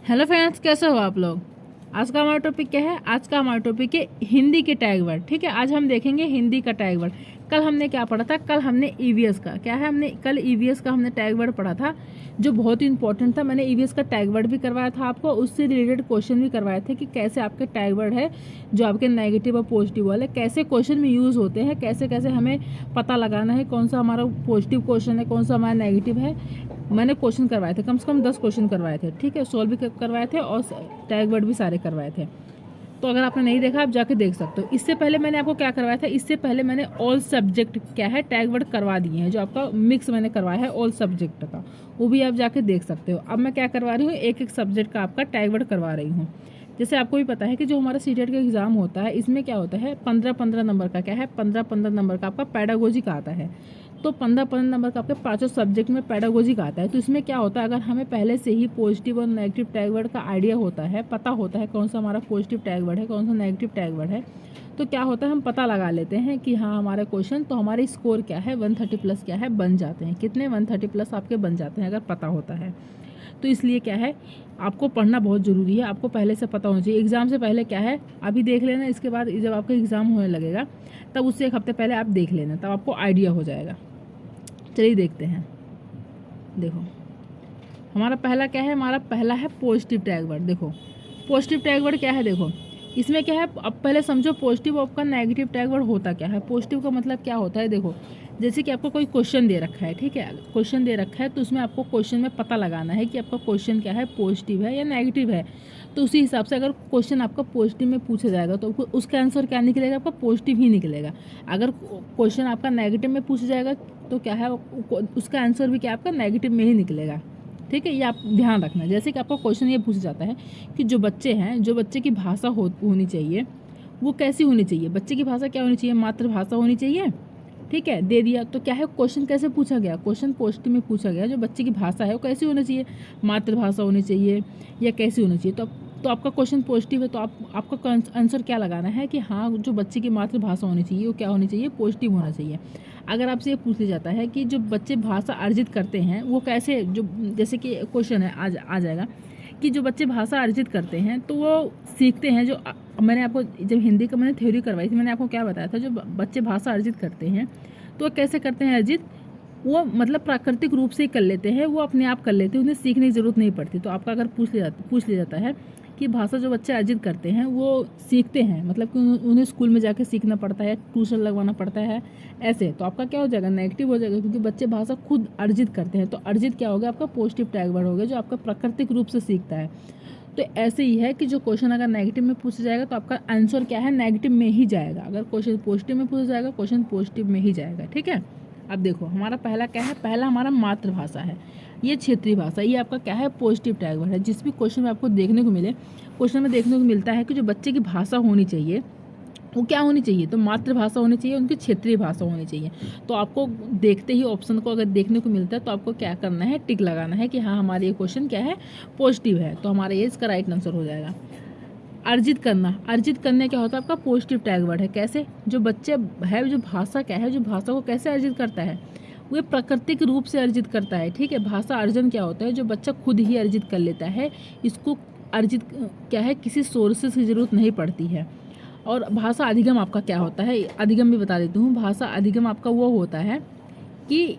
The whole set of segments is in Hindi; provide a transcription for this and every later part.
हेलो फ्रेंड्स, कैसे हो आप लोग। आज का हमारा टॉपिक क्या है। आज का हमारा टॉपिक है हिंदी के टैग वर्ड। ठीक है, आज हम देखेंगे हिंदी का टैग वर्ड। कल हमने क्या पढ़ा था, कल हमने ईवीएस का क्या है, हमने कल ईवीएस का हमने टैग वर्ड पढ़ा था जो बहुत ही इंपॉर्टेंट था। मैंने ईवीएस का टैग वर्ड भी करवाया था आपको, उससे रिलेटेड क्वेश्चन भी करवाए थे कि कैसे आपके टैग वर्ड है जो आपके नेगेटिव और पॉजिटिव वाले कैसे क्वेश्चन में यूज़ होते हैं, कैसे कैसे हमें पता लगाना है कौन सा हमारा पॉजिटिव क्वेश्चन है, कौन सा हमारा नेगेटिव है। मैंने क्वेश्चन करवाए थे, कम से कम 10 क्वेश्चन करवाए थे। ठीक है, सॉल्व भी करवाए थे और टैग वर्ड भी सारे करवाए थे। तो अगर आपने नहीं देखा आप जाके देख सकते हो। इससे पहले मैंने आपको क्या करवाया था, इससे पहले मैंने ऑल सब्जेक्ट क्या है टैग वर्ड करवा दिए हैं, जो आपका मिक्स मैंने करवाया है ऑल सब्जेक्ट का, वो भी आप जाके देख सकते हो। अब मैं क्या करवा रही हूँ, एक एक सब्जेक्ट का आपका टैग वर्ड करवा रही हूँ। जैसे आपको भी पता है कि जो हमारा सीटेट का एग्ज़ाम होता है, इसमें क्या होता है 15-15 नंबर का क्या है, 15-15 नंबर का आपका पेडागोजी का आता है। तो 15-15 नंबर का आपके पांचों सब्जेक्ट में पेडागोजी का आता है। तो इसमें क्या होता है, अगर हमें पहले से ही पॉजिटिव और नेगेटिव टैग वर्ड का आइडिया होता है, पता होता है कौन सा हमारा पॉजिटिव टैग वर्ड है, कौन सा नेगेटिव टैग वर्ड है, तो क्या होता है हम पता लगा लेते हैं कि हाँ हमारे क्वेश्चन तो हमारे स्कोर क्या है 130 प्लस क्या है बन जाते हैं। कितने 130 प्लस आपके बन जाते हैं अगर पता होता है। तो इसलिए क्या है, आपको पढ़ना बहुत ज़रूरी है, आपको पहले से पता होना चाहिए। एग्ज़ाम से पहले क्या है, अभी देख लेना, इसके बाद जब आपका एग्ज़ाम होने लगेगा तब उससे एक हफ्ते पहले आप देख लेना, तब आपको आइडिया हो जाएगा। चलिए देखते हैं। देखो हमारा पहला क्या है, हमारा पहला है पॉजिटिव टैग वर्ड। देखो पॉजिटिव टैग वर्ड क्या है, देखो इसमें क्या है, अब पहले समझो पॉजिटिव आपका नेगेटिव टैग वर्ड होता क्या है। पॉजिटिव का मतलब क्या होता है, देखो जैसे कि आपको कोई क्वेश्चन दे रखा है, ठीक है, क्वेश्चन दे रखा है तो उसमें आपको क्वेश्चन में पता लगाना है कि आपका क्वेश्चन क्या है, पॉजिटिव है या नेगेटिव है। तो उसी हिसाब से अगर क्वेश्चन आपका पॉजिटिव में पूछा जाएगा तो उसका आंसर क्या निकलेगा, आपका पॉजिटिव ही निकलेगा। अगर क्वेश्चन आपका नेगेटिव में पूछा जाएगा तो क्या है, उसका आंसर भी क्या आपका नेगेटिव में ही निकलेगा। ठीक है, ये आप ध्यान रखना। जैसे कि आपको क्वेश्चन ये पूछा जाता है कि जो बच्चे हैं, जो बच्चे की भाषा होनी चाहिए वो कैसी होनी चाहिए। बच्चे की भाषा क्या होनी चाहिए, मातृभाषा होनी चाहिए। ठीक है, दे दिया तो क्या है, क्वेश्चन कैसे पूछा गया, क्वेश्चन पॉजिटिव में पूछा गया, जो बच्चे की भाषा है वो कैसी होनी चाहिए, मातृभाषा होनी चाहिए या कैसी होनी चाहिए। तो आपका क्वेश्चन पॉजिटिव है तो आपका आंसर क्या लगाना है कि हाँ जो बच्चे की मातृभाषा होनी चाहिए वो क्या होनी चाहिए, पॉजिटिव होना चाहिए। अगर आपसे ये पूछ लिया जाता है कि जो बच्चे भाषा अर्जित करते हैं वो कैसे, जो जैसे कि क्वेश्चन है आ जाएगा कि जो बच्चे भाषा अर्जित करते हैं तो वो सीखते हैं, जो मैंने आपको जब हिंदी का मैंने थ्योरी करवाई थी, मैंने आपको क्या बताया था, जो बच्चे भाषा अर्जित करते हैं तो वो कैसे करते हैं अर्जित, वो मतलब प्राकृतिक रूप से ही कर लेते हैं, वो अपने आप कर लेते हैं, उन्हें सीखने की ज़रूरत नहीं पड़ती। तो आपका अगर पूछ लिया जाता है कि भाषा जो बच्चे अर्जित करते हैं वो सीखते हैं, मतलब कि उन्हें स्कूल में जाके सीखना पड़ता है, ट्यूशन लगवाना पड़ता है ऐसे, तो आपका क्या हो जाएगा, नेगेटिव हो जाएगा, क्योंकि बच्चे भाषा खुद अर्जित करते हैं। तो अर्जित क्या होगा, आपका पॉजिटिव टैग वर्ड हो गया, जो आपका प्राकृतिक रूप से सीखता है। तो ऐसे ही है कि जो क्वेश्चन अगर नेगेटिव में पूछा जाएगा तो आपका आंसर क्या है, नेगेटिव में ही जाएगा। अगर क्वेश्चन पॉजिटिव में पूछा जाएगा, क्वेश्चन पॉजिटिव में ही जाएगा। ठीक है, अब देखो हमारा पहला क्या है, पहला हमारा मातृभाषा है, ये क्षेत्रीय भाषा, ये आपका क्या है, पॉजिटिव टैग वर्ड है। जिस भी क्वेश्चन में आपको देखने को मिले, क्वेश्चन में देखने को मिलता है कि जो बच्चे की भाषा होनी चाहिए वो क्या होनी चाहिए, तो मातृभाषा होनी चाहिए, उनकी क्षेत्रीय भाषा होनी चाहिए। तो आपको देखते ही ऑप्शन को अगर देखने को मिलता है तो आपको क्या करना है, टिक लगाना है कि हाँ हमारा ये क्वेश्चन क्या है, पॉजिटिव है, तो हमारा ये इसका राइट आंसर हो जाएगा। अर्जित करना, अर्जित करने क्या होता है, आपका पॉजिटिव टैग वर्ड है। कैसे, जो बच्चे है, जो भाषा क्या है, जो भाषा को कैसे अर्जित करता है, वो प्राकृतिक रूप से अर्जित करता है। ठीक है, भाषा अर्जन क्या होता है, जो बच्चा खुद ही अर्जित कर लेता है, इसको अर्जित क्या है, किसी सोर्सेस की ज़रूरत नहीं पड़ती है। और भाषा अधिगम आपका क्या होता है, अधिगम भी बता देती हूँ। भाषा अधिगम आपका वो होता है कि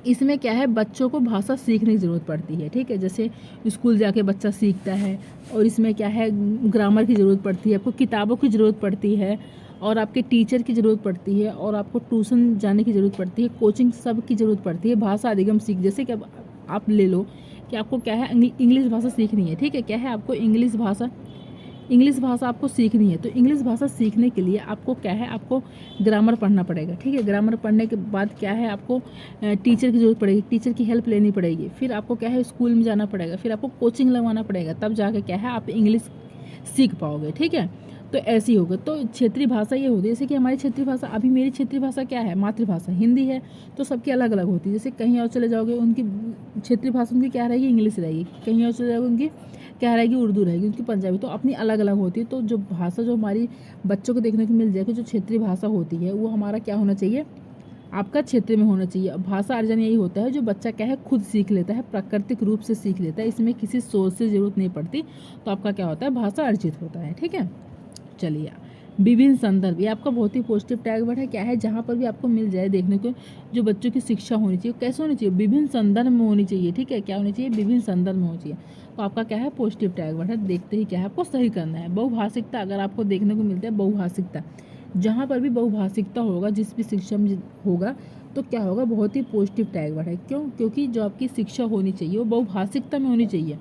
इसमें क्या है, बच्चों को भाषा सीखने की ज़रूरत पड़ती है। ठीक है, जैसे स्कूल जाके बच्चा सीखता है, और इसमें क्या है, ग्रामर की ज़रूरत पड़ती है, आपको किताबों की ज़रूरत पड़ती है, और आपके टीचर की ज़रूरत पड़ती है, और आपको ट्यूशन जाने की ज़रूरत पड़ती है, कोचिंग सब की ज़रूरत पड़ती है भाषा अधिगम सीख। जैसे कि अब आप ले लो कि आपको क्या है, इंग्लिश भाषा सीखनी है। ठीक है, क्या है, आपको इंग्लिश भाषा आपको सीखनी है। तो इंग्लिश भाषा सीखने के लिए आपको क्या है, आपको ग्रामर पढ़ना पड़ेगा। ठीक है, ग्रामर पढ़ने के बाद क्या है, आपको टीचर की ज़रूरत पड़ेगी, टीचर की हेल्प लेनी पड़ेगी, फिर आपको क्या है, स्कूल में जाना पड़ेगा, फिर आपको कोचिंग लगवाना पड़ेगा, तब जाके क्या है, आप इंग्लिश सीख पाओगे। ठीक है, तो ऐसे ही होगा। तो क्षेत्रीय भाषा ये होती है, जैसे कि हमारी क्षेत्रीय भाषा, अभी मेरी क्षेत्रीय भाषा क्या है, मातृभाषा हिंदी है, तो सबकी अलग अलग होती है। जैसे कहीं और चले जाओगे, उनकी क्षेत्रीय भाषा उनकी क्या रहेगी, इंग्लिश रहेगी, कहीं और चले जाओगे उनकी क्या रहेगी, उर्दू रहेगी, उनकी पंजाबी, तो अपनी अलग अलग होती है। तो जो भाषा जो हमारी बच्चों को देखने को मिल जाएगी, जो क्षेत्रीय भाषा होती है वो हमारा क्या होना चाहिए, आपका क्षेत्र में होना चाहिए। भाषा अर्जन यही होता है जो बच्चा क्या है खुद सीख लेता है, प्राकृतिक रूप से सीख लेता है, इसमें किसी सोर्स से ज़रूरत नहीं पड़ती, तो आपका क्या होता है भाषा अर्जित होता है। ठीक है, चलिए विभिन्न संदर्भ, ये आपका बहुत ही पॉजिटिव टैग वर्ड है। क्या है, जहाँ पर भी आपको मिल जाए देखने को जो बच्चों की शिक्षा होनी चाहिए, कैसे होनी चाहिए, विभिन्न संदर्भ में होनी चाहिए। ठीक है, क्या होनी चाहिए, विभिन्न संदर्भ में होनी चाहिए, तो आपका क्या है पॉजिटिव टैग वर्ड है। देखते ही क्या है आपको सही करना है। बहुभाषिकता अगर आपको देखने को मिलता है, बहुभाषिकता जहाँ पर भी बहुभाषिकता होगा, जिस भी शिक्षा में होगा, तो क्या होगा बहुत ही पॉजिटिव टैग वर्ड है। क्यों, क्योंकि जो आपकी शिक्षा होनी चाहिए वो बहुभाषिकता में होनी चाहिए।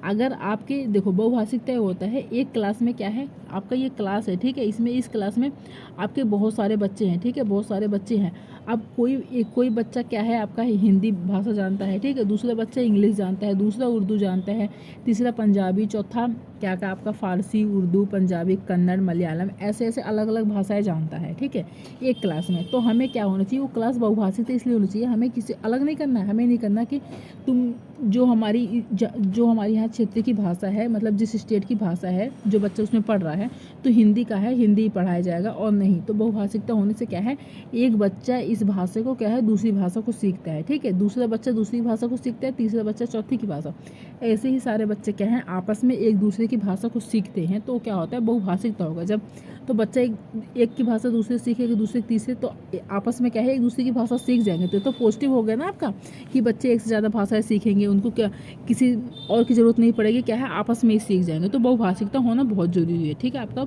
अगर आपके देखो बहुभाषिकता होता है, एक क्लास में क्या है आपका ये क्लास है, ठीक है, इसमें इस क्लास में आपके बहुत सारे बच्चे हैं, ठीक है, बहुत सारे बच्चे हैं। अब कोई बच्चा क्या है आपका हिंदी भाषा जानता है, ठीक है, दूसरा बच्चा इंग्लिश जानता है, दूसरा उर्दू जानता है, तीसरा पंजाबी, चौथा क्या क्या आपका फारसी, उर्दू, पंजाबी, कन्नड़, मलयालम, ऐसे ऐसे अलग अलग भाषाएं जानता है। ठीक है, एक क्लास में, तो हमें क्या होना चाहिए, वो क्लास बहुभाषिक इसलिए होनी चाहिए, हमें किसी अलग नहीं करना है, हमें नहीं करना कि तुम जो हमारी यहाँ क्षेत्र की भाषा है, मतलब जिस स्टेट की भाषा है जो बच्चा उसमें पढ़ रहा है, तो हिंदी का है, हिंदी ही पढ़ाया जाएगा और नहीं। तो बहुभाषिकता होने से क्या है, एक बच्चा इस भाषा को क्या है दूसरी भाषा को सीखता है, ठीक है, दूसरा बच्चा दूसरी भाषा को सीखता है, तीसरा बच्चा चौथी की भाषा, ऐसे ही सारे बच्चे क्या हैं आपस में एक दूसरे की भाषा को सीखते हैं। तो क्या होता है बहुभाषिकता होगा जब, तो बच्चा एक की भाषा दूसरे सीखेगा, दूसरे तीसरे, तो आपस में क्या है एक दूसरे की भाषा सीख जाएंगे। तो पॉजिटिव हो गया ना आपका कि बच्चे एक से ज़्यादा भाषाएं सीखेंगे, उनको क्या किसी और की ज़रूरत नहीं पड़ेगी, क्या है आपस में ही सीख जाएंगे। तो बहुभाषिकता होना बहुत जरूरी है। ठीक है, आपका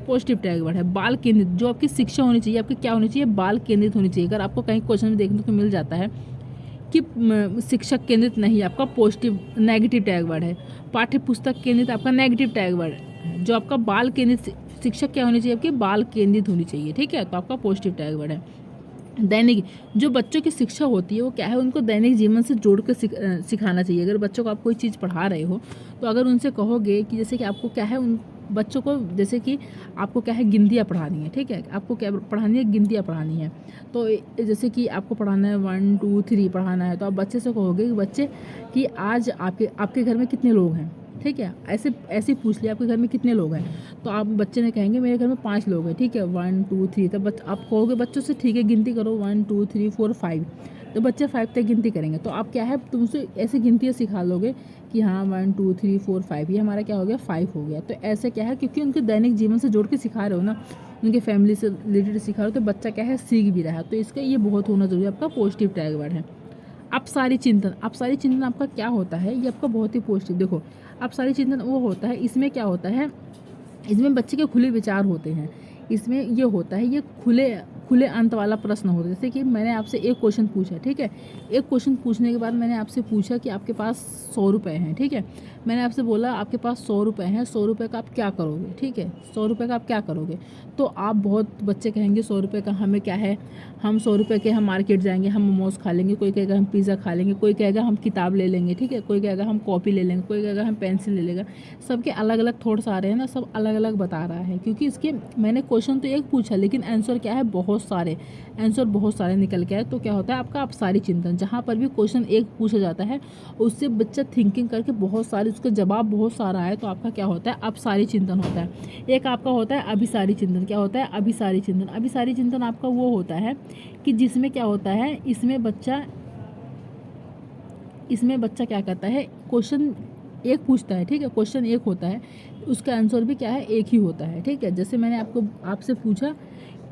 पॉजिटिव टैग वर्ड है। बाल केंद्रित, जो आपकी शिक्षा होनी चाहिए आपकी क्या होनी चाहिए, बाल केंद्रित होनी चाहिए। अगर आपको कहीं क्वेश्चन में देखने को मिल जाता है कि शिक्षक केंद्रित नहीं, आपका पॉजिटिव नेगेटिव टैग वर्ड है। पाठ्य पुस्तक केंद्रित आपका नेगेटिव टैग वर्ड है। जो आपका बाल केंद्रित शिक्षक क्या होनी चाहिए, आपकी बाल केंद्रित होनी चाहिए। ठीक है, तो आपका पॉजिटिव टैग वर्ड है। दैनिक, जो बच्चों की शिक्षा होती है वो क्या है उनको दैनिक जीवन से जोड़ कर सिखाना चाहिए। अगर बच्चों को आप कोई चीज़ पढ़ा रहे हो, तो अगर उनसे कहोगे कि जैसे कि आपको क्या है उन बच्चों को, जैसे कि आपको क्या है गिनतियाँ पढ़ानी है, ठीक है, आपको क्या पढ़ानी है, गिनतियाँ पढ़ानी है। तो जैसे कि आपको पढ़ाना है 1 2 3 पढ़ाना है, तो आप बच्चे से कहोगे कि बच्चे कि आज आपके घर में कितने लोग हैं, ठीक है, ऐसे ऐसे पूछ लिया आपके घर में कितने लोग हैं, तो आप बच्चे ने कहेंगे मेरे घर में 5 लोग हैं, ठीक है, 1 2 3, तब आप कहोगे बच्चों से ठीक है गिनती करो 1 2 3 4 5, तो बच्चे 5 तक गिनती करेंगे। तो आप क्या है तुमसे ऐसी गिनतियाँ सिखा लोगे कि हाँ 1 2 3 4 5, ये हमारा क्या हो गया 5 हो गया। तो ऐसे क्या है क्योंकि उनके दैनिक जीवन से जोड़ के सिखा रहे हो ना, उनके फैमिली से रिलेटेड सिखा रहे हो, तो बच्चा क्या है सीख भी रहा है। तो इसका ये बहुत होना जरूरी है, आपका पॉजिटिव टैग वर्ड है। अपसारी चिंतन, अपसारी चिंतन आपका क्या होता है, ये आपका बहुत ही पॉजिटिव, देखो अपसारी चिंतन वो होता है, इसमें क्या होता है, इसमें बच्चे के खुले विचार होते हैं। इसमें ये होता है, ये खुले अंत वाला प्रश्न होता है। जैसे कि मैंने आपसे एक क्वेश्चन पूछा, ठीक है, एक क्वेश्चन पूछने के बाद मैंने आपसे पूछा कि आपके पास 100 रुपये हैं, ठीक है, मैंने आपसे बोला आपके पास 100 रुपये हैं, 100 रुपये का आप क्या करोगे, ठीक है, 100 रुपये का आप क्या करोगे। तो आप बहुत बच्चे कहेंगे 100 रुपये का हमें क्या है, हम 100 रुपये के हम मार्केट जाएंगे, हम मोमोज़ खा लेंगे, कोई कहेगा हम पिज़्ज़ा खा लेंगे, कोई कहेगा हम किताब ले लेंगे, ठीक है, कोई कहेगा हम कॉपी ले लेंगे, कोई कहेगा हम पेंसिल ले लेगा। सबके अलग अलग थॉट्स आ रहे हैं ना, सब अलग अलग बता रहा है, क्योंकि इसके मैंने क्वेश्चन तो एक पूछा लेकिन आंसर क्या है बहुत सारे, आंसर बहुत सारे निकल के आए। तो क्या होता है आपका अपसारी चिंतन, जहाँ पर भी क्वेश्चन एक पूछा जाता है उससे बच्चा थिंकिंग करके बहुत सारे उसका जवाब बहुत सारा है, तो आपका क्या होता है अपसारी चिंतन होता है। एक आपका होता है अभिसारी चिंतन, क्या होता है अभिसारी चिंतन। अभिसारी चिंतन आपका वो होता है कि जिसमें क्या होता है, इसमें बच्चा क्या करता है, क्वेश्चन एक पूछता है, ठीक है, क्वेश्चन एक होता है, उसका आंसर भी क्या है एक ही होता है, ठीक है। जैसे मैंने आपसे पूछा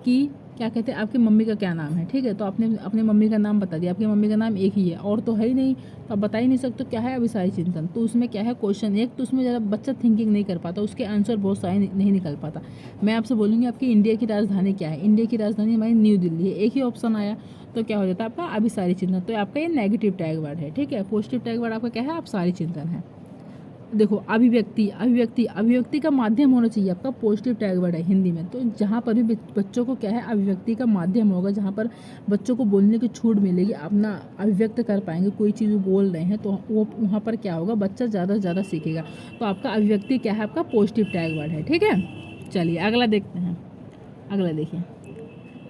कि क्या कहते हैं आपकी मम्मी का क्या नाम है, ठीक है, तो आपने अपने मम्मी का नाम बता दिया, आपकी मम्मी का नाम एक ही है और तो है ही नहीं, तो आप बता ही नहीं सकते, क्या है अभिसारी चिंतन। तो उसमें क्या है क्वेश्चन एक, तो उसमें ज़रा बच्चा थिंकिंग नहीं कर पाता, उसके आंसर बहुत सारे नहीं निकल पाता। मैं आपसे बोलूँगी आपकी इंडिया की राजधानी क्या है, इंडिया की राजधानी हमारी न्यू दिल्ली है, एक ही ऑप्शन आया, तो क्या हो जाता है आपका अभिसारी चिंतन। तो आपका ये नेगेटिव टैग वर्ड है, ठीक है। पॉजिटिव टैग वर्ड आपका क्या है अपसारी चिंतन है। देखो अभिव्यक्ति का माध्यम होना चाहिए, आपका पॉजिटिव टैग वर्ड है हिंदी में। तो जहाँ पर भी बच्चों को क्या है अभिव्यक्ति का माध्यम होगा, जहाँ पर बच्चों को बोलने की छूट मिलेगी, अपना अभिव्यक्त कर पाएंगे, कोई चीज़ वो बोल रहे हैं, तो वो वहाँ पर क्या होगा बच्चा ज़्यादा से ज़्यादा सीखेगा। तो आपका अभिव्यक्ति क्या है, आपका पॉजिटिव टैग वर्ड है, ठीक है। चलिए अगला देखते हैं, अगला देखिए,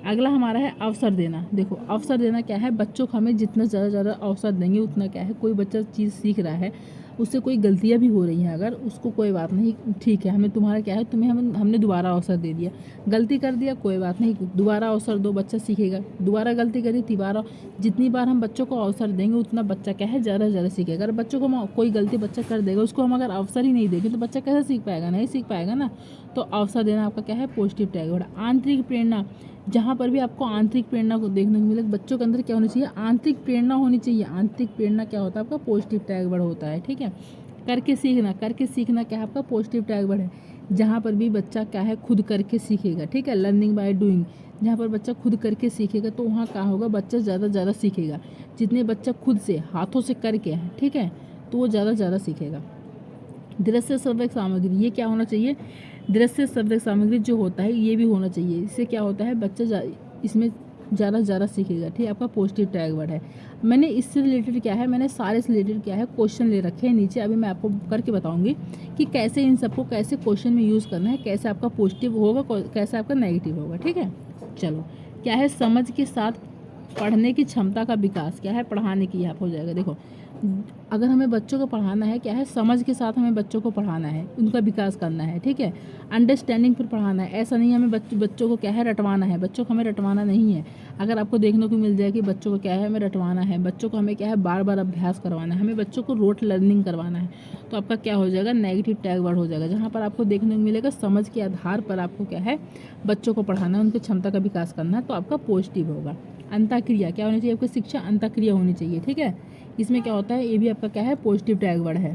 अगला हमारा है अवसर देना। देखो अवसर देना क्या है, बच्चों को हमें जितना ज़्यादा अवसर देंगे उतना क्या है, कोई बच्चा चीज़ सीख रहा है, उससे कोई गलतियाँ भी हो रही हैं अगर, उसको कोई बात नहीं, ठीक है, हमने तुम्हारा क्या है, तुम्हें हमने दोबारा अवसर दे दिया, गलती कर दिया कोई बात नहीं, दोबारा अवसर दो, बच्चा सीखेगा, दोबारा गलती करी तिबारा, जितनी बार हम बच्चों को अवसर देंगे उतना बच्चा क्या है ज़्यादा से ज़्यादा सीखेगा। अगर बच्चों को कोई गलती बच्चा कर देगा, उसको हम अगर अवसर ही नहीं देंगे तो बच्चा कैसे सीख पाएगा, नहीं सीख पाएगा ना। तो अवसर देना आपका क्या है, पॉजिटिव टैग वर्ड। आंतरिक प्रेरणा, जहाँ पर भी आपको आंतरिक प्रेरणा को देखने को मिलेगा, बच्चों के अंदर क्या होनी चाहिए, आंतरिक प्रेरणा होनी चाहिए। आंतरिक प्रेरणा क्या होता है आपका, पॉजिटिव टैग वर्ड होता है, ठीक है। करके सीखना, करके सीखना क्या है आपका, पॉजिटिव टैग वर्ड है। जहाँ पर भी बच्चा क्या है, खुद करके सीखेगा, ठीक है, लर्निंग बाय डूइंग, जहाँ पर बच्चा खुद करके सीखेगा तो वहाँ क्या होगा, बच्चा ज़्यादा ज़्यादा सीखेगा। जितने बच्चा खुद से हाथों से करके है, ठीक है, तो वो ज़्यादा ज़्यादा सीखेगा। दृश्य श्रव्य सामग्री, ये क्या होना चाहिए, दृश्य श्रव्य सामग्री जो होता है ये भी होना चाहिए। इससे क्या होता है, बच्चा इसमें ज़्यादा से ज़्यादा सीखेगा, ठीक है, आपका पॉजिटिव टैग वर्ड है। मैंने इससे रिलेटेड क्या है, मैंने सारे से रिलेटेड क्या है क्वेश्चन ले रखे हैं नीचे, अभी मैं आपको करके बताऊंगी कि कैसे इन सबको कैसे क्वेश्चन में यूज़ करना है, कैसे आपका पॉजिटिव होगा, कैसे आपका नेगेटिव होगा, ठीक है। चलो, क्या है, समझ के साथ पढ़ने की क्षमता का विकास, क्या है, पढ़ाने की यहाँ हो जाएगा। देखो, अगर हमें बच्चों को पढ़ाना है, क्या है, समझ के साथ हमें बच्चों को पढ़ाना है, उनका विकास करना है, ठीक है। अंडरस्टैंडिंग पर पढ़ाना है, ऐसा नहीं है हमें बच्चों को क्या है रटवाना है, बच्चों को हमें रटवाना नहीं है। अगर आपको देखने को मिल जाए कि बच्चों को क्या है हमें रटवाना है, बच्चों को हमें क्या है बार बार अभ्यास करवाना है, हमें बच्चों को रोट लर्निंग करवाना है, तो आपका क्या हो जाएगा, नेगेटिव टैग वर्ड हो जाएगा। जहाँ पर आपको देखने को मिलेगा समझ के आधार पर आपको क्या है बच्चों को पढ़ाना है, उनकी क्षमता का विकास करना है, तो आपका पॉजिटिव होगा। अंतःक्रिया, क्या होनी चाहिए आपकी शिक्षा, अंतःक्रिया होनी चाहिए, ठीक है। इसमें क्या होता है, ये भी आपका क्या है पॉजिटिव टैग वर्ड है।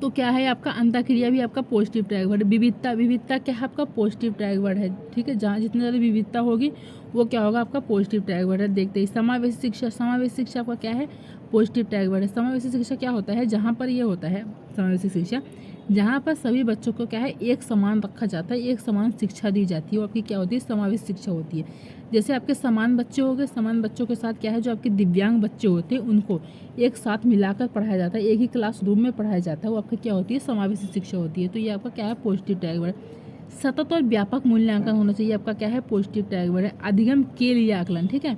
तो क्या है आपका अंतःक्रिया भी आपका पॉजिटिव टैग वर्ड। विविधता, विविधता क्या है आपका पॉजिटिव टैग वर्ड है, ठीक है। जहाँ जितनी ज़्यादा विविधता होगी वो क्या होगा आपका पॉजिटिव टैग वर्ड है। देखते ही समावेशी शिक्षा, समावेशी शिक्षा आपका क्या है पॉजिटिव टैग वर्ड है। समावेशी शिक्षा क्या होता है, जहाँ पर ये होता है समावेशी शिक्षा, जहाँ पर सभी बच्चों को क्या है एक समान रखा जाता है, एक समान शिक्षा दी जाती है, वो आपकी क्या होती है समावेशी शिक्षा होती है। जैसे आपके समान बच्चे हो गए, समान बच्चों के साथ क्या है जो आपके दिव्यांग बच्चे होते हैं उनको एक साथ मिलाकर पढ़ाया जाता है, एक ही क्लास रूम में पढ़ाया जाता है, वो आपका क्या होती है समावेशी शिक्षा होती है। तो ये आपका क्या है पॉजिटिव टैग वर्ड। सतत और व्यापक मूल्यांकन होना चाहिए, आपका क्या है पॉजिटिव टैग वर्ड है। अधिगम के लिए आकलन, ठीक है,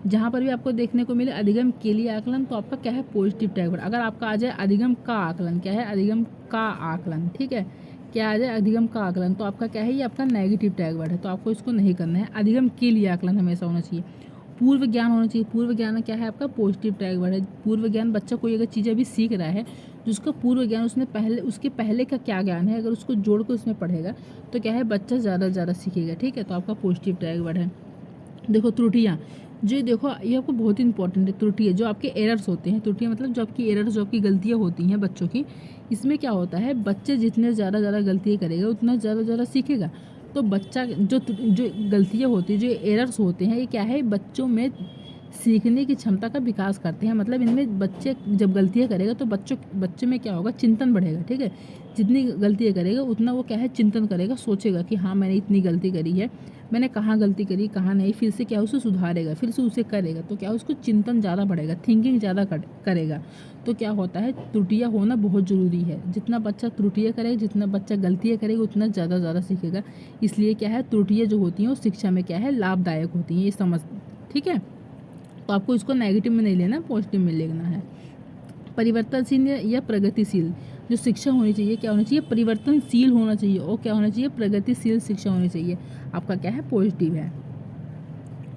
जहाँ पर भी आपको देखने को मिले अधिगम के लिए आकलन, तो आपका क्या है पॉजिटिव टैग वर्ड। अगर आपका आ जाए अधिगम का आकलन, क्या है अधिगम का आकलन, ठीक है, क्या आ जाए अधिगम का आकलन, तो आपका क्या है ये आपका नेगेटिव टैग वर्ड है, तो आपको इसको नहीं करना है। अधिगम के लिए आकलन हमेशा होना चाहिए। पूर्व ज्ञान होना चाहिए, पूर्व ज्ञान क्या है आपका पॉजिटिव टैग वर्ड है। पूर्व ज्ञान, बच्चा कोई अगर चीज़ अभी सीख रहा है जिसका पूर्व ज्ञान उसने पहले, उसके पहले का क्या ज्ञान है, अगर उसको जोड़ कर उसमें पढ़ेगा तो क्या है बच्चा ज़्यादा से ज़्यादा सीखेगा, ठीक है, तो आपका पॉजिटिव टैग वर्ड है। देखो त्रुटियाँ, जो देखो ये आपको बहुत ही इंपॉर्टेंट है। त्रुटि है जो आपके एरर्स होते हैं, त्रुटियाँ मतलब जो आपकी एरर्स, जो आपकी गलतियाँ होती हैं बच्चों की, इसमें क्या होता है बच्चे जितने ज़्यादा गलतियाँ करेगा उतना ज़्यादा सीखेगा। तो बच्चा जो गलतियाँ होती हैं, जो एरर्स होते हैं, ये क्या है बच्चों में सीखने की क्षमता का विकास करते हैं। मतलब इनमें बच्चे जब गलतियाँ करेगा तो बच्चे में क्या होगा, चिंतन बढ़ेगा, ठीक है। जितनी गलतियाँ करेगा उतना वो क्या है चिंतन करेगा, सोचेगा कि हाँ मैंने इतनी गलती करी है, मैंने कहाँ गलती करी कहाँ नहीं, फिर से क्या उसे सुधारेगा, फिर से उसे करेगा, तो क्या उसको चिंतन ज़्यादा बढ़ेगा, थिंकिंग ज़्यादा करेगा। तो क्या होता है त्रुटियाँ होना बहुत ज़रूरी है। जितना बच्चा त्रुटियाँ करेगा, जितना बच्चा गलतियाँ करेगा उतना ज़्यादा सीखेगा। इसलिए क्या है त्रुटियाँ जो होती हैं वो शिक्षा में क्या है लाभदायक होती हैं, ये समझ, ठीक है। तो आपको इसको नेगेटिव में नहीं लेना, पॉजिटिव में लेना है। परिवर्तनशील या प्रगतिशील, जो शिक्षा होनी चाहिए क्या होनी चाहिए, परिवर्तनशील होना चाहिए, और क्या होना चाहिए प्रगतिशील शिक्षा होनी चाहिए, आपका क्या है पॉजिटिव है।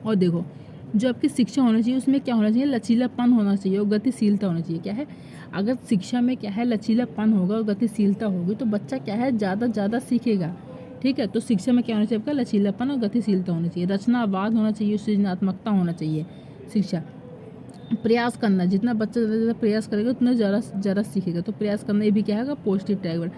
और देखो जो आपकी शिक्षा होनी चाहिए उसमें क्या होना चाहिए, लचीलापन होना चाहिए और गतिशीलता होनी चाहिए। क्या है, अगर शिक्षा में क्या है लचीलापन होगा और गतिशीलता होगी तो बच्चा क्या है ज़्यादा सीखेगा, ठीक है। तो शिक्षा में क्या होना चाहिए आपका लचीलापन और गतिशीलता होनी चाहिए। रचनावाद होना चाहिए, सृजनात्मकता होना चाहिए। शिक्षा, प्रयास करना, जितना बच्चा ज़्यादा प्रयास करेगा उतना ज़्यादा सीखेगा, तो प्रयास करना ये भी क्या है पॉजिटिव टैग वर्ड।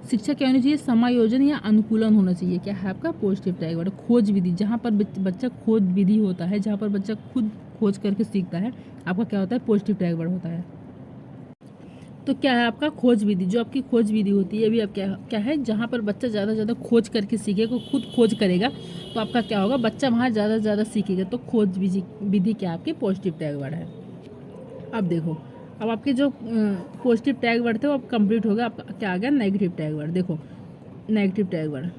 शिक्षा क्या होनी चाहिए, समायोजन या अनुकूलन होना चाहिए, क्या है आपका पॉजिटिव टैग वर्ड। खोज विधि, जहाँ पर बच्चा खोज विधि होता है, जहाँ पर बच्चा खुद खोज करके सीखता है, आपका क्या होता है पॉजिटिव टैग वर्ड होता है। तो क्या है आपका खोज विधि, जो आपकी खोज विधि होती है, ये भी आप क्या है जहाँ पर बच्चा ज़्यादा खोज करके सीखेगा, खुद खोज करेगा, तो आपका क्या होगा बच्चा वहाँ ज़्यादा सीखेगा। तो खोज विधि क्या आपकी पॉजिटिव टैग वर्ड है। अब देखो, अब आपके जो पॉजिटिव टैग वर्ड थे वो अब कंप्लीट हो गया, आपका क्या आ गया नेगेटिव टैग वर्ड। देखो नेगेटिव टैग वर्ड,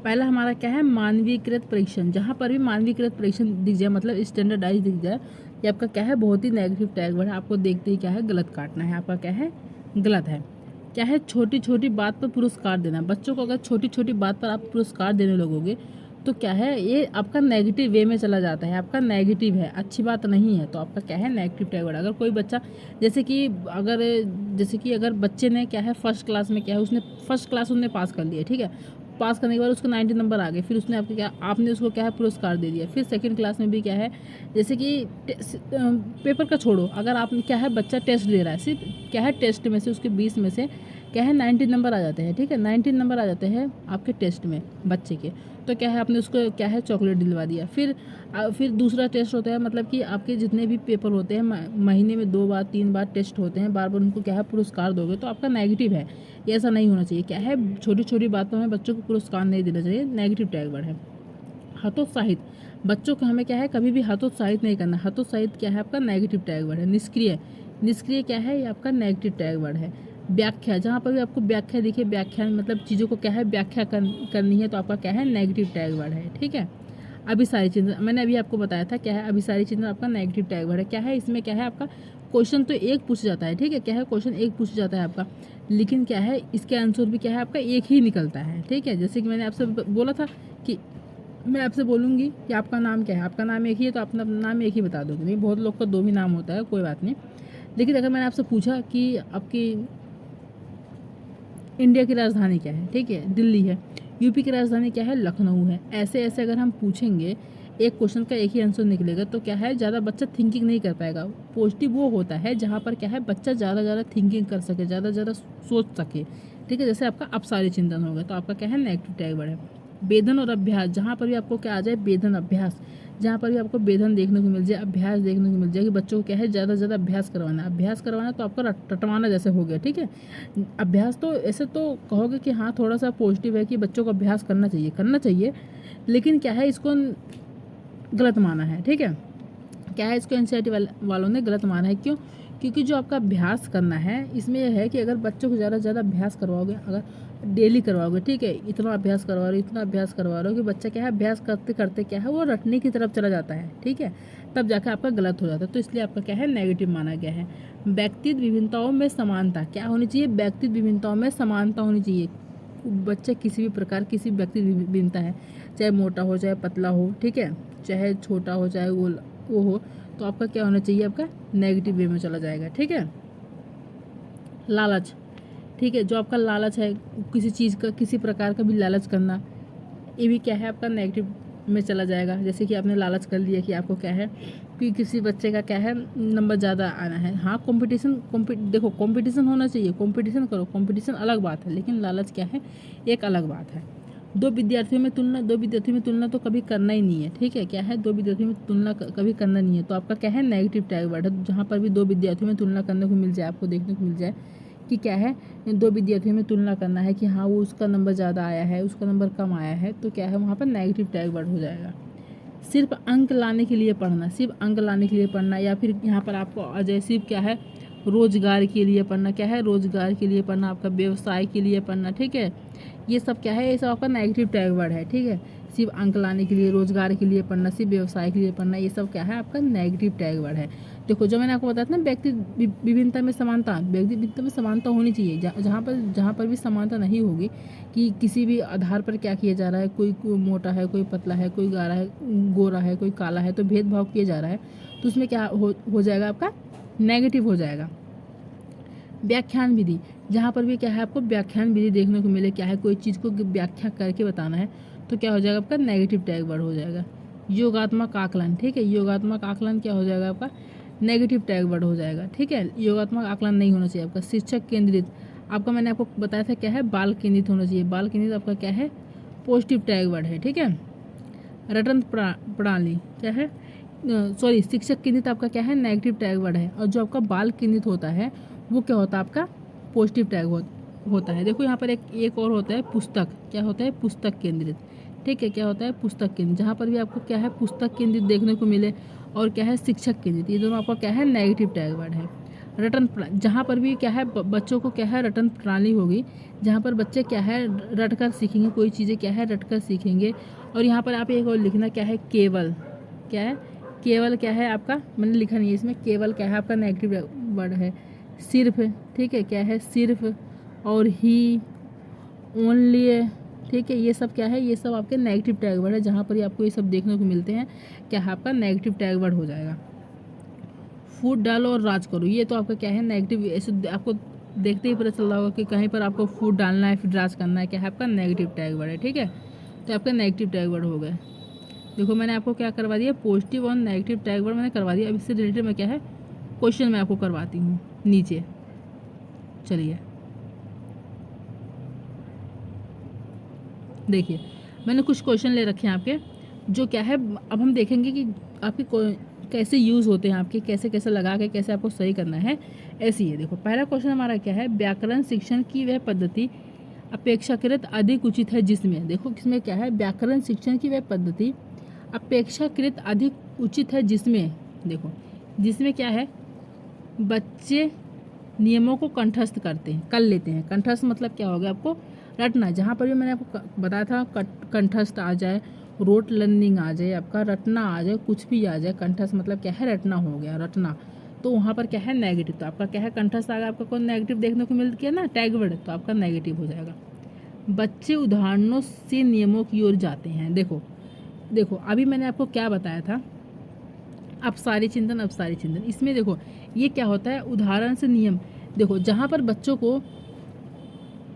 पहला हमारा क्या है, मानवीकृत परीक्षण। जहाँ पर भी मानवीकृत परीक्षण दिख जाए, मतलब स्टैंडर्डाइज दिख जाए, ये आपका क्या है, बहुत ही नेगेटिव टैग वर्ड है। आपको देखते ही क्या है, गलत काटना है, आपका क्या है, गलत है। क्या है, छोटी छोटी बात पर पुरस्कार देना। बच्चों को अगर छोटी छोटी बात पर आप पुरस्कार देने लगोगे तो क्या है, ये आपका नेगेटिव वे में चला जाता है, आपका नेगेटिव है, अच्छी बात नहीं है। तो आपका क्या है, नेगेटिव टैग वर्ड। अगर कोई बच्चा जैसे कि अगर बच्चे ने क्या है, फर्स्ट क्लास में क्या है, उसने फर्स्ट क्लास उसने पास कर लिया, ठीक है, पास करने के बाद उसको 90 नंबर आ गए, फिर उसने आपने उसको क्या है, पुरस्कार दे दिया। फिर सेकंड क्लास में भी क्या है, जैसे कि पेपर का छोड़ो, अगर आपने क्या है, बच्चा टेस्ट दे रहा है, सिर्फ क्या है, टेस्ट में से उसके 20 में से क्या है, 90 नंबर आ जाते हैं, ठीक है, 90 नंबर आ जाते हैं आपके टेस्ट में बच्चे के, तो क्या है, आपने उसको क्या है, चॉकलेट दिलवा दिया। फिर दूसरा टेस्ट होता है, मतलब कि आपके जितने भी पेपर होते हैं, महीने में 2 बार 3 बार टेस्ट होते हैं, बार बार उनको क्या है, पुरस्कार दोगे तो आपका नेगेटिव है। ये ऐसा नहीं होना चाहिए। क्या है, छोटी छोटी बातों में बच्चों को पुरस्कार नहीं देना चाहिए, नेगेटिव टैग वर्ड है। हतोत्साहित, बच्चों को हमें क्या है, कभी भी हतोत्साहित नहीं करना। हतोत्साहित क्या है, आपका नेगेटिव टैग वर्ड है। निष्क्रिय, निष्क्रिय क्या है, ये आपका नेगेटिव टैग वर्ड है। व्याख्या, जहाँ पर भी आपको व्याख्या दिखे, व्याख्या मतलब चीज़ों को क्या है, व्याख्या करनी है, तो आपका क्या है, नेगेटिव टैग वर्ड है, ठीक है। अभिसारी चिन्ह, मैंने अभी आपको बताया था क्या है, अभिसारी चिन्ह आपका नेगेटिव टैग वर्ड है। क्या है, इसमें क्या है, आपका क्वेश्चन तो एक पूछ जाता है, ठीक है, क्या है, क्वेश्चन एक पूछ जाता है आपका, लेकिन क्या है, इसके आंसर भी क्या है, आपका एक ही निकलता है, ठीक है। जैसे कि मैंने आपसे बोला था कि मैं आपसे बोलूँगी कि आपका नाम क्या है, आपका नाम एक ही है तो अपना नाम एक ही बता दोगे, नहीं, बहुत लोग का 2 भी नाम होता है, कोई बात नहीं। लेकिन अगर मैंने आपसे पूछा कि आपकी इंडिया की राजधानी क्या है, ठीक है, दिल्ली है, यूपी की राजधानी क्या है, लखनऊ है, ऐसे ऐसे अगर हम पूछेंगे, एक क्वेश्चन का एक ही आंसर निकलेगा, तो क्या है, ज़्यादा बच्चा थिंकिंग नहीं कर पाएगा। पॉजिटिव वो होता है जहाँ पर क्या है, बच्चा ज़्यादा थिंकिंग कर सके, ज़्यादा सोच सके, ठीक है। जैसे आपका अपसारी चिंतन होगा, तो आपका क्या है, नेगेटिव टैग वर्ड है। वेधन और अभ्यास, जहाँ पर भी आपको क्या आ जाए, वेधन अभ्यास, जहाँ पर भी आपको वेधन देखने को मिल जाए, अभ्यास देखने को मिल जाए कि बच्चों को क्या है, ज़्यादा अभ्यास करवाना, तो आपका रटवाना जैसे हो गया, ठीक है। अभ्यास तो ऐसे तो कहोगे कि हाँ, थोड़ा सा पॉजिटिव है कि बच्चों को अभ्यास करना चाहिए, लेकिन क्या है, इसको गलत माना है, ठीक है। क्या है, इसको एनसीईआरटी वालों ने गलत माना है। क्यों? क्योंकि जो आपका अभ्यास करना है, इसमें यह है कि अगर बच्चों को ज़्यादा अभ्यास करवाओगे, अगर डेली करवाओगे, ठीक है, इतना अभ्यास करवा रहे हो कि बच्चा क्या है, अभ्यास करते करते क्या है, वो रटने की तरफ चला जाता है, ठीक है, तब जाकर आपका गलत हो जाता है। तो इसलिए आपका क्या है, नेगेटिव माना गया है। व्यक्तिगत विभिन्नताओं में समानता, क्या होनी चाहिए, व्यक्तिगत विभिन्नताओं में समानता होनी चाहिए। बच्चा किसी भी प्रकार किसी व्यक्तिगत विभिन्नता है, चाहे मोटा हो चाहे पतला हो, ठीक है, चाहे छोटा हो चाहे वो हो, तो आपका क्या होना चाहिए, आपका नेगेटिव वे में चला जाएगा, ठीक है। लालच, ठीक है, जो आपका लालच है, किसी चीज़ का, किसी प्रकार का भी लालच करना, ये भी क्या है, आपका नेगेटिव में चला जाएगा। जैसे कि आपने लालच कर लिया कि आपको क्या है, कि किसी बच्चे का क्या है, नंबर ज़्यादा आना है। हाँ, देखो कंपटीशन होना चाहिए, कंपटीशन करो, कंपटीशन अलग बात है, लेकिन लालच क्या है, एक अलग बात है। दो विद्यार्थियों में तुलना तो कभी करना ही नहीं है, ठीक है। क्या है, 2 विद्यार्थियों में तुलना कभी करना नहीं है, तो आपका क्या है, नेगेटिव टैग वर्ड है। जहाँ पर भी 2 विद्यार्थियों में तुलना करने को मिल जाए, आपको देखने को मिल जाए कि क्या है, 2 विद्यार्थियों में तुलना करना है कि हाँ, वो उसका नंबर ज़्यादा आया है, उसका नंबर कम आया है, तो क्या है, वहाँ पर नेगेटिव टैग वर्ड हो जाएगा। सिर्फ अंक लाने के लिए पढ़ना, या फिर यहाँ पर आपको अजय सिर्फ क्या है, रोजगार के लिए पढ़ना, क्या है, रोजगार के लिए पढ़ना, आपका व्यवसाय के लिए पढ़ना, ठीक है। ये सब क्या है, ये सब आपका नेगेटिव टैग वर्ड है, ठीक है। सिर्फ अंक लाने के लिए, रोजगार के लिए पढ़ना, सिर्फ व्यवसाय के लिए पढ़ना, ये सब क्या है, आपका नेगेटिव टैग वर्ड है। देखो, जो मैंने आपको बताया था ना, विभिन्नता में समानता होनी चाहिए। जहाँ पर भी समानता नहीं होगी, कि किसी भी आधार पर क्या किया जा रहा है, कोई मोटा है, कोई पतला है, कोई गोरा है, कोई काला है, तो भेदभाव किया जा रहा है, तो उसमें क्या हो जाएगा, आपका नेगेटिव हो जाएगा। व्याख्यान विधि, जहाँ पर भी क्या है, आपको व्याख्यान विधि देखने को मिले, क्या है, कोई चीज़ को व्याख्या करके बताना है, तो क्या हो जाएगा, आपका नेगेटिव टैग वर्ड हो जाएगा। योगात्मक आकलन, ठीक है, योगात्मक आकलन क्या हो जाएगा, आपका नेगेटिव टैग वर्ड हो जाएगा, ठीक है। योगात्मक आकलन नहीं होना चाहिए आपका। शिक्षक केंद्रित, आपका मैंने आपको बताया था क्या है, बाल केंद्रित होना चाहिए। बाल केंद्रित आपका क्या है, पॉजिटिव टैग वर्ड है, ठीक है। रटन प्रणाली क्या है, शिक्षक केंद्रित आपका क्या है, नेगेटिव टैग वर्ड है। और जो आपका बाल केंद्रित होता है, वो क्या होता है, आपका पॉजिटिव टैग होता है। देखो यहाँ पर एक और होता है, पुस्तक, क्या होता है, पुस्तक केंद्रित, ठीक है, क्या होता है, पुस्तक केंद्रित। जहाँ पर भी आपको क्या है, पुस्तक केंद्रित देखने को मिले और क्या है, शिक्षक केंद्रित, ये दोनों आपका क्या है, नेगेटिव टैग वर्ड है। रटन जहाँ पर भी क्या है बच्चों को क्या है रटन प्रणाली होगी, जहाँ पर बच्चे क्या है रट कर सीखेंगे, कोई चीज़ें क्या है रट कर सीखेंगे। और यहाँ पर आप एक और लिखना क्या है केवल, क्या है केवल क्या है आपका, मैंने लिखा नहीं है इसमें, केवल क्या है आपका नेगेटिव वर्ड है। सिर्फ, ठीक है, क्या है सिर्फ, और ही, ओनली, ठीक है, ये सब क्या है, ये सब आपके नेगेटिव टैग वर्ड है। जहाँ पर ही आपको ये सब देखने को मिलते हैं क्या है आपका नेगेटिव टैग वर्ड हो जाएगा। फूट डालो और राज करो, ये तो आपका क्या है नेगेटिव, ऐसे आपको देखते ही पता चल रहा होगा कि कहीं पर आपको फूट डालना है फिर राज करना है, क्या है आपका नेगेटिव टैग वर्ड है। ठीक है, तो आपका नेगेटिव टैग वर्ड हो गए। देखो मैंने आपको क्या करवा दिया, पॉजिटिव और नेगेटिव टैग वर्ड मैंने करवा दिया। अब इससे रिलेटेड मैं क्या है क्वेश्चन मैं आपको करवाती हूँ नीचे। चलिए देखिए, मैंने कुछ क्वेश्चन ले रखे हैं आपके, जो क्या है अब हम देखेंगे कि आपके कैसे यूज़ होते हैं, आपके कैसे कैसे लगा के कैसे आपको सही करना है। ऐसी है, देखो पहला क्वेश्चन हमारा क्या है, व्याकरण शिक्षण की वह पद्धति अपेक्षाकृत अधिक उचित है जिसमें, देखो किसमें क्या है, व्याकरण शिक्षण की वह पद्धति अपेक्षाकृत अधिक उचित है जिसमें, देखो जिसमें क्या है बच्चे नियमों को कंठस्थ करते हैं, कर लेते हैं। कंठस्थ मतलब क्या हो गया आपको रटना, जहाँ पर भी मैंने आपको बताया था कंठस्थ आ जाए, रोट लर्निंग आ जाए, आपका रटना आ जाए, कुछ भी आ जाए, कंठस्थ मतलब क्या है रटना हो गया, रटना। तो वहाँ पर क्या है नेगेटिव, तो आपका क्या है कंठस्थ आ गया, आपका कोई नेगेटिव देखने को मिल गया ना टैग वर्ड, तो आपका नेगेटिव हो जाएगा। बच्चे उदाहरणों से नियमों की ओर जाते हैं, देखो देखो अभी मैंने आपको क्या बताया था, अपसारी चिंतन, अपसारी चिंतन, इसमें देखो ये क्या होता है उदाहरण से नियम। देखो जहाँ पर बच्चों को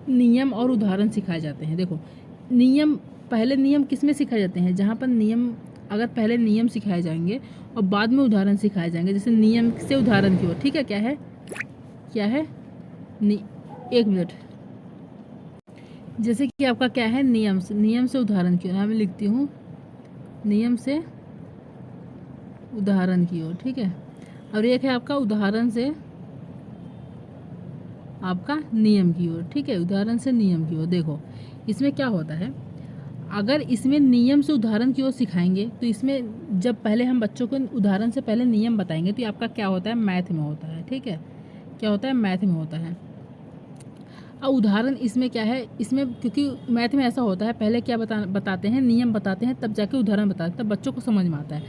नियम और उदाहरण सिखाए जाते हैं, देखो नियम, पहले नियम किस में सिखाए जाते हैं, जहाँ पर नियम, अगर पहले नियम सिखाए जाएंगे और बाद में उदाहरण सिखाए जाएंगे, जैसे नियम से उदाहरण की ओर, ठीक है, क्या है क्या है एक मिनट, जैसे कि आपका क्या है नियम से उदाहरण की ओर, मैं लिखती हूँ नियम से उदाहरण की ओर, ठीक है, और एक है आपका उदाहरण से आपका नियम की ओर, ठीक है, उदाहरण से नियम की ओर। देखो इसमें क्या होता है, अगर इसमें नियम से उदाहरण की ओर सिखाएंगे तो इसमें जब पहले हम बच्चों को उदाहरण से पहले नियम बताएंगे तो ये आपका क्या होता है मैथ में होता है, ठीक है, क्या होता है मैथ में होता है। और उदाहरण इसमें क्या है, इसमें क्योंकि मैथ में ऐसा होता है पहले क्या बताते हैं नियम बताते हैं, तब जाके उदाहरण बताते हैं, तब बच्चों को समझ में आता है।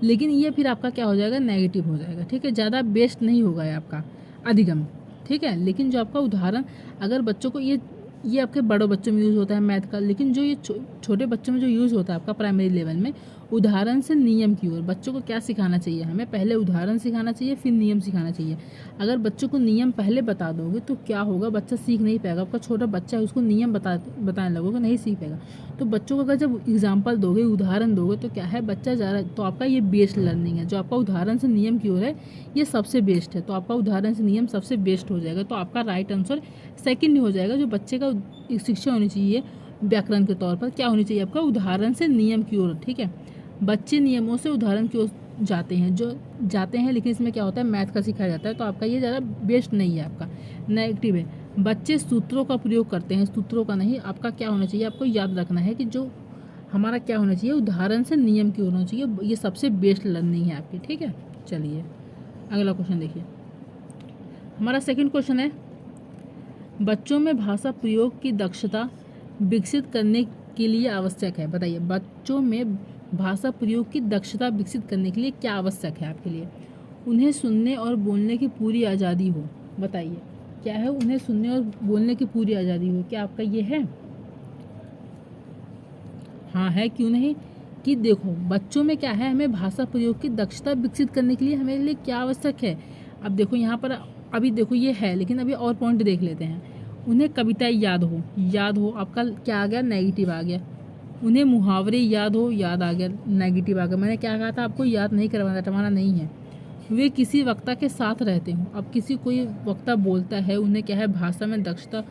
लेकिन ये फिर आपका क्या हो जाएगा नेगेटिव हो जाएगा, ठीक है, ज़्यादा बेस्ट नहीं होगा ये आपका अधिगम, ठीक है। लेकिन जो आपका उदाहरण अगर बच्चों को ये आपके बड़ों बच्चों में यूज़ होता है मैथ का, लेकिन जो ये छोटे बच्चों में जो यूज़ होता है आपका प्राइमरी लेवल में, उदाहरण से नियम की ओर, बच्चों को क्या सिखाना चाहिए, हमें पहले उदाहरण सिखाना चाहिए फिर नियम सिखाना चाहिए। अगर बच्चों को नियम पहले बता दोगे तो क्या होगा, बच्चा सीख नहीं पाएगा, आपका छोटा बच्चा है उसको नियम बताने लगोगे नहीं सीख पाएगा। तो बच्चों को अगर जब एग्जाम्पल दोगे, उदाहरण दोगे, तो क्या है बच्चा ज़्यादा, तो आपका ये बेस्ट लर्निंग है, जो आपका उदाहरण से नियम की ओर है ये सबसे बेस्ट है, तो आपका उदाहरण से नियम सबसे बेस्ट हो जाएगा। तो आपका राइट आंसर सेकंड हो जाएगा, जो बच्चे का शिक्षा होनी चाहिए व्याकरण के तौर पर क्या होनी चाहिए आपका उदाहरण से नियम की ओर, ठीक है। बच्चे नियमों से उदाहरण की ओर जाते हैं, जो जाते हैं, लेकिन इसमें क्या होता है मैथ का सिखाया जाता है, तो आपका ये ज़्यादा बेस्ट नहीं है, आपका नेगेटिव है। बच्चे सूत्रों का प्रयोग करते हैं, सूत्रों का नहीं, आपका क्या होना चाहिए, आपको याद रखना है कि जो हमारा क्या होना चाहिए उदाहरण से नियम की होना चाहिए, ये सबसे बेस्ट लर्निंग है आपकी, ठीक है। चलिए अगला क्वेश्चन देखिए, हमारा सेकंड क्वेश्चन है, बच्चों में भाषा प्रयोग की दक्षता विकसित करने के लिए आवश्यक है, बताइए बच्चों में भाषा प्रयोग की दक्षता विकसित करने के लिए क्या आवश्यक है आपके लिए। उन्हें सुनने और बोलने की पूरी आज़ादी हो, बताइए क्या है, उन्हें सुनने और बोलने की पूरी आज़ादी हो, क्या आपका ये है, हाँ है, क्यों नहीं। कि देखो बच्चों में क्या है, हमें भाषा प्रयोग की दक्षता विकसित करने के लिए हमारे लिए क्या आवश्यक है। अब देखो यहाँ पर अभी देखो ये है, लेकिन अभी और पॉइंट देख लेते हैं। उन्हें कविताएं याद हो, आपका क्या आ गया नेगेटिव आ गया। उन्हें मुहावरे याद आ गया, नेगेटिव आ गया। मैंने क्या कहा था, आपको याद नहीं करवाना नहीं है। वे किसी वक्ता के साथ रहते हों, अब किसी कोई वक्ता बोलता है, उन्हें क्या है भाषा में दक्षता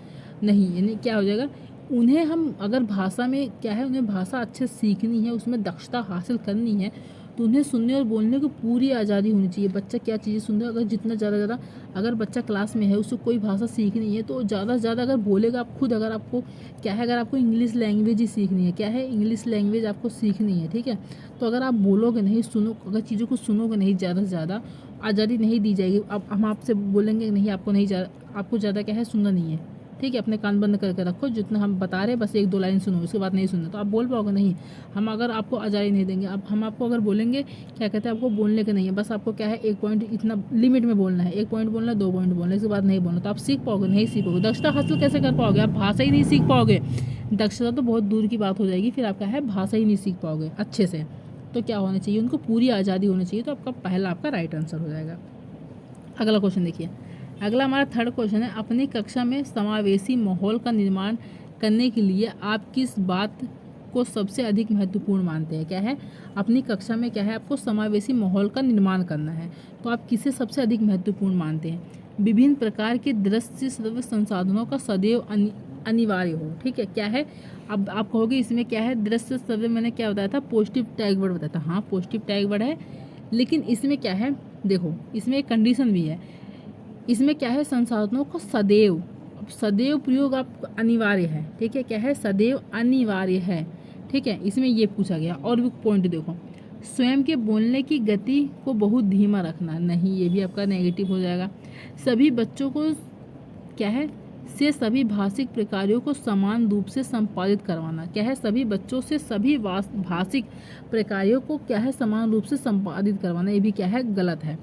नहीं, यानी क्या हो जाएगा, उन्हें हम अगर भाषा में क्या है, उन्हें भाषा अच्छे सीखनी है, उसमें दक्षता हासिल करनी है, तो उन्हें सुनने और बोलने को पूरी आज़ादी होनी चाहिए। बच्चा क्या चीज़ें सुन रहा है, अगर जितना ज़्यादा अगर बच्चा क्लास में है, उसको कोई भाषा सीखनी है तो ज़्यादा से ज़्यादा अगर बोलेगा, आप खुद अगर आपको क्या है, अगर आपको इंग्लिश लैंग्वेज ही सीखनी है, क्या है, इंग्लिश लैंग्वेज आपको सीखनी है, ठीक है, तो अगर आप बोलोगे नहीं, अगर चीज़ों को सुनोगे नहीं, ज़्यादा से ज़्यादा आज़ादी नहीं दी जाएगी। अब हम आपसे बोलेंगे नहीं, आपको ज़्यादा क्या है, सुनना नहीं है, ठीक है, अपने कान बंद करके रखो, जितना हम बता रहे बस 1-2 लाइन सुनो, उसके बाद नहीं सुनना, तो आप बोल पाओगे नहीं। हम अगर आपको आज़ादी नहीं देंगे, अब हम आपको अगर बोलेंगे क्या कहते हैं, आपको बोलने का नहीं है, बस आपको क्या है, 1 पॉइंट इतना लिमिट में बोलना है, 1 पॉइंट बोलना है, 2 पॉइंट बोलना है, इसके बाद नहीं बोलना, तो आप सीख पाओगे नहीं, सीखोगे, दक्षता हासिल कैसे कर पाओगे, आप भाषा ही नहीं सीख पाओगे। दक्षता तो बहुत दूर की बात हो जाएगी, फिर आप क्या है, भाषा ही नहीं सीख पाओगे अच्छे से। तो क्या होना चाहिए, उनको पूरी आज़ादी होनी चाहिए, तो आपका राइट आंसर हो जाएगा। अगला क्वेश्चन देखिए, अगला हमारा थर्ड क्वेश्चन है, अपनी कक्षा में समावेशी माहौल का निर्माण करने के लिए आप किस बात को सबसे अधिक महत्वपूर्ण मानते हैं। क्या है, अपनी कक्षा में क्या है, आपको समावेशी माहौल का निर्माण करना है, तो आप किसे सबसे अधिक महत्वपूर्ण मानते हैं। विभिन्न प्रकार के दृश्य श्रव्य संसाधनों का सदैव अनिवार्य हो, ठीक है, क्या है, अब आप कहोगे इसमें क्या है, दृश्य श्रव्य, मैंने क्या बताया था, पॉजिटिव टैग वर्ड बताया था, हाँ पॉजिटिव टैग वर्ड है, लेकिन इसमें क्या है, देखो इसमें एक कंडीशन भी है, इसमें क्या है, संसाधनों का सदैव प्रयोग आप अनिवार्य है, ठीक है, क्या है, सदैव अनिवार्य है, ठीक है, इसमें ये पूछा गया। और भी पॉइंट देखो, स्वयं के बोलने की गति को बहुत धीमा रखना, नहीं, ये भी आपका नेगेटिव हो जाएगा। सभी बच्चों को क्या है, सभी भाषिक प्रकारों को समान रूप से संपादित करवाना, क्या है, सभी बच्चों से सभी भाषिक प्रकारों को क्या है, समान रूप से संपादित करवाना, ये भी क्या है, गलत है।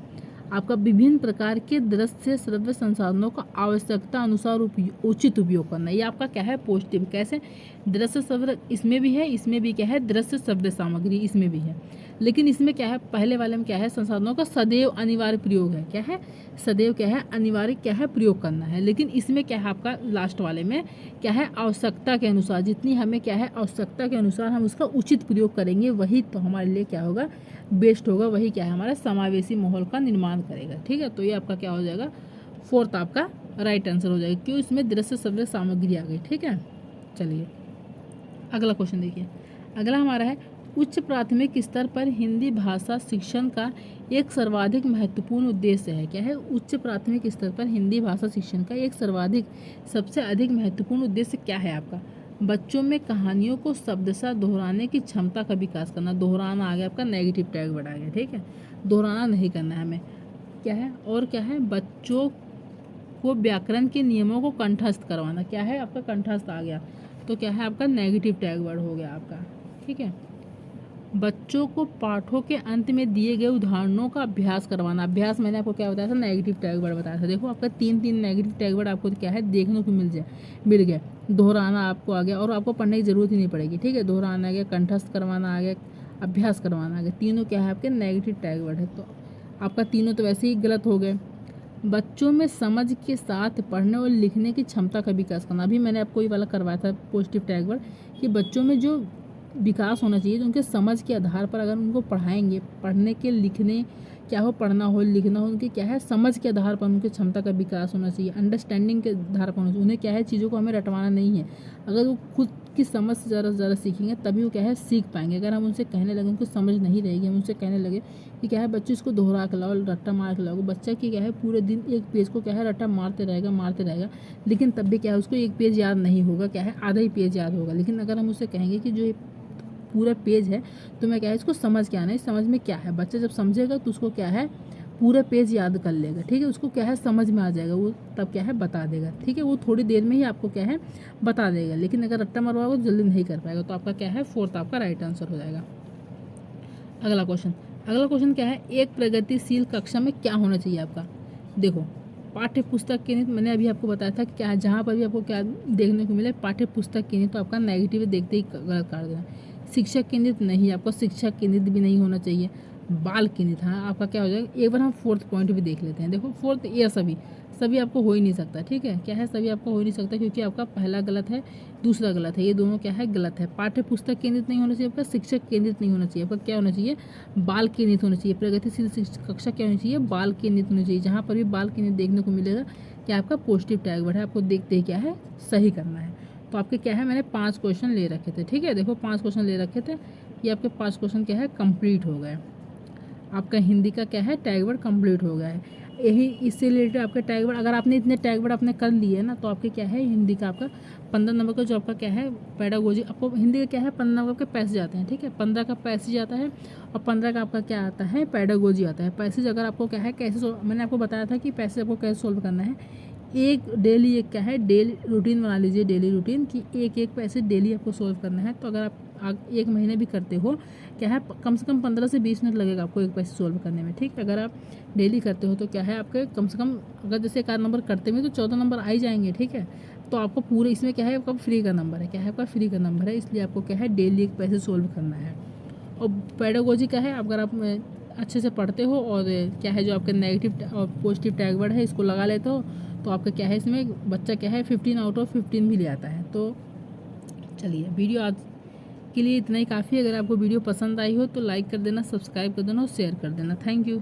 आपका विभिन्न प्रकार के दृश्य श्रव्य संसाधनों का आवश्यकता अनुसार उचित उपयोग करना, ये आपका क्या है, पॉजिटिव। कैसे, दृश्य श्रव्य इसमें भी है, इसमें भी क्या है, दृश्य श्रव्य सामग्री इसमें भी है, लेकिन इसमें क्या है, पहले वाले में क्या है, संसाधनों का सदैव अनिवार्य प्रयोग है, क्या है, सदैव क्या है, अनिवार्य क्या है, प्रयोग करना है, लेकिन इसमें क्या है, आपका लास्ट वाले में क्या है, आवश्यकता के अनुसार, जितनी हमें क्या है, आवश्यकता के अनुसार हम उसका उचित प्रयोग करेंगे, वही तो हमारे लिए क्या होगा, बेस्ट होगा, वही क्या है, हमारा समावेशी माहौल का निर्माण करेगा, ठीक है। तो ये आपका क्या हो जाएगा, फोर्थ आपका राइट आंसर हो जाएगा, क्यों, इसमें दृश्य श्रव्य सामग्री आ गई, ठीक है। चलिए अगला क्वेश्चन देखिए, अगला हमारा है, उच्च प्राथमिक स्तर पर हिंदी भाषा शिक्षण का एक सर्वाधिक महत्वपूर्ण उद्देश्य है, क्या है, उच्च प्राथमिक स्तर पर हिंदी भाषा शिक्षण का एक सबसे अधिक महत्वपूर्ण उद्देश्य क्या है आपका, बच्चों में कहानियों को शब्दशः दोहराने की क्षमता का विकास करना, दोहराना आ गया आपका, नेगेटिव टैग बढ़ा गया, ठीक है, दोहराना नहीं करना है हमें, क्या है, और क्या है, बच्चों को व्याकरण के नियमों को कंठस्थ करवाना, क्या है, आपका कंठस्थ आ गया, तो क्या है, आपका नेगेटिव टैग वर्ड हो गया आपका, ठीक है। बच्चों को पाठों के अंत में दिए गए उदाहरणों का अभ्यास करवाना, अभ्यास मैंने आपको क्या बताया था, नेगेटिव टैग वर्ड बताया था, देखो आपका 3 नेगेटिव टैग वर्ड आपको क्या है, देखने को मिल गया, दोहराना आपको आ गया, और आपको पढ़ने की ज़रूरत ही नहीं पड़ेगी, ठीक है, दोहराना आ गया, कंठस्थ करवाना आ गया, अभ्यास करवाना आ गया, तीनों क्या है, आपके नेगेटिव टैग वर्ड है, तो आपका तीनों तो वैसे ही गलत हो गए। बच्चों में समझ के साथ पढ़ने और लिखने की क्षमता का विकास करना, अभी मैंने आपको ये वाला करवाया था पॉजिटिव टैग वर्ड, कि बच्चों में जो विकास होना चाहिए, तो उनके समझ के आधार पर अगर उनको पढ़ाएंगे, पढ़ने के लिखने क्या हो, पढ़ना हो लिखना हो, उनके क्या है, समझ के आधार पर उनकी क्षमता का विकास होना चाहिए, अंडरस्टैंडिंग के आधार पर होना चाहिए, उन्हें क्या है, चीज़ों को हमें रटवाना नहीं है, अगर वो खुद की समझ से ज़्यादा से ज़्यादा सीखेंगे तभी वो क्या है, सीख पाएंगे। अगर हम उनसे कहने लगे, उनको समझ नहीं रहेगी, हम उनसे कहने लगे कि क्या है, बच्चे इसको दोहरा के लाओ, रट्टा मार के लाओ, बच्चा की क्या है, पूरे दिन एक पेज को क्या है, रट्टा मारते रहेगा, लेकिन तब भी क्या है, उसको एक पेज याद नहीं होगा, क्या है, आधा ही पेज याद होगा। लेकिन अगर हम उससे कहेंगे कि जो पूरा पेज है, तो मैं क्या है, इसको समझ के आना है, समझ में क्या है, बच्चा जब समझेगा तो उसको क्या है, पूरा पेज याद कर लेगा, ठीक है, उसको क्या है, समझ में आ जाएगा, वो तब क्या है, बता देगा, ठीक है, वो थोड़ी देर में ही आपको क्या है, बता देगा, लेकिन अगर रट्टा मरवाओगे तो जल्दी नहीं कर पाएगा, तो आपका क्या है, फोर्थ आपका राइट आंसर हो जाएगा। अगला क्वेश्चन क्या है, एक प्रगतिशील कक्षा में क्या होना चाहिए आपका, देखो पाठ्य पुस्तक के नीति, मैंने अभी आपको बताया था कि क्या, जहाँ पर भी आपको क्या देखने को मिले पाठ्य पुस्तक के नीति, तो आपका नेगेटिव देखते ही गलत कर देना। शिक्षक केंद्रित नहीं, आपको शिक्षक केंद्रित भी नहीं होना चाहिए, बाल केंद्रित, हाँ आपका क्या हो जाएगा। एक बार हम फोर्थ पॉइंट भी देख लेते हैं, देखो फोर्थ, ये सभी आपको हो ही नहीं सकता, ठीक है, क्या है, सभी आपको हो ही नहीं सकता, क्योंकि आपका पहला गलत है, दूसरा गलत है, ये दोनों क्या है, गलत है। पाठ्य पुस्तक केंद्रित नहीं होना चाहिए आपका, शिक्षक केंद्रित नहीं होना चाहिए आपका, क्या होना चाहिए, बाल केंद्रित होना चाहिए। प्रगतिशील कक्षा क्या होनी चाहिए, बाल केंद्रित होनी चाहिए। जहाँ पर भी बाल केंद्रित देखने को मिलेगा, क्या आपका पॉजिटिव टैग वर्ड है, आपको देखते ही क्या है, सही करना है। तो आपके क्या है, मैंने 5 क्वेश्चन ले रखे थे, ठीक है, देखो 5 क्वेश्चन ले रखे थे, ये आपके 5 क्वेश्चन क्या है, कंप्लीट हो गए, आपका हिंदी का क्या है टैग वर्ड कंप्लीट हो गया है। यही इससे रिलेटेड आपके टैग वर्ड, अगर आपने इतने टैग वर्ड आपने कर लिए ना तो आपके क्या है हिंदी का आपका 15 नंबर का जो आपका क्या है पेडागोजी, आपको हिंदी का क्या है 15 नंबर के पैसेज आते हैं, ठीक है। 15 का पैसेज आता है और 15 का आपका क्या आता है पेडागोजी आता है। पैसेज अगर आपको क्या है कैसे मैंने आपको बताया था कि पैसेज आपको कैसे सोल्व करना है। एक डेली एक क्या है डेली रूटीन बना लीजिए, डेली रूटीन कि एक एक पैसेज डेली आपको सोल्व करना है। तो अगर आप एक महीने भी करते हो क्या है कम से कम 15 से 20 मिनट लगेगा आपको एक पैसेज सोल्व करने में, ठीक है। अगर आप डेली करते हो तो क्या है आपके कम से कम अगर जैसे एक आध नंबर करते हुए तो 14 नंबर आ ही जाएंगे, ठीक है। तो आपको पूरे इसमें क्या है आपका फ्री का नंबर है, क्या है आपका फ्री का नंबर है, इसलिए आपको क्या है डेली एक पैसेज सोल्व करना है। और पेडागोजी का है अगर आप अच्छे से पढ़ते हो और क्या है जो आपके नेगेटिव और पॉजिटिव टैग वर्ड है इसको लगा लेते हो तो आपका क्या है इसमें बच्चा क्या है 15 आउट ऑफ 15 भी ले आता है। तो चलिए वीडियो आज के लिए इतना ही काफ़ी है। अगर आपको वीडियो पसंद आई हो तो लाइक कर देना, सब्सक्राइब कर देना और शेयर कर देना। Thank you.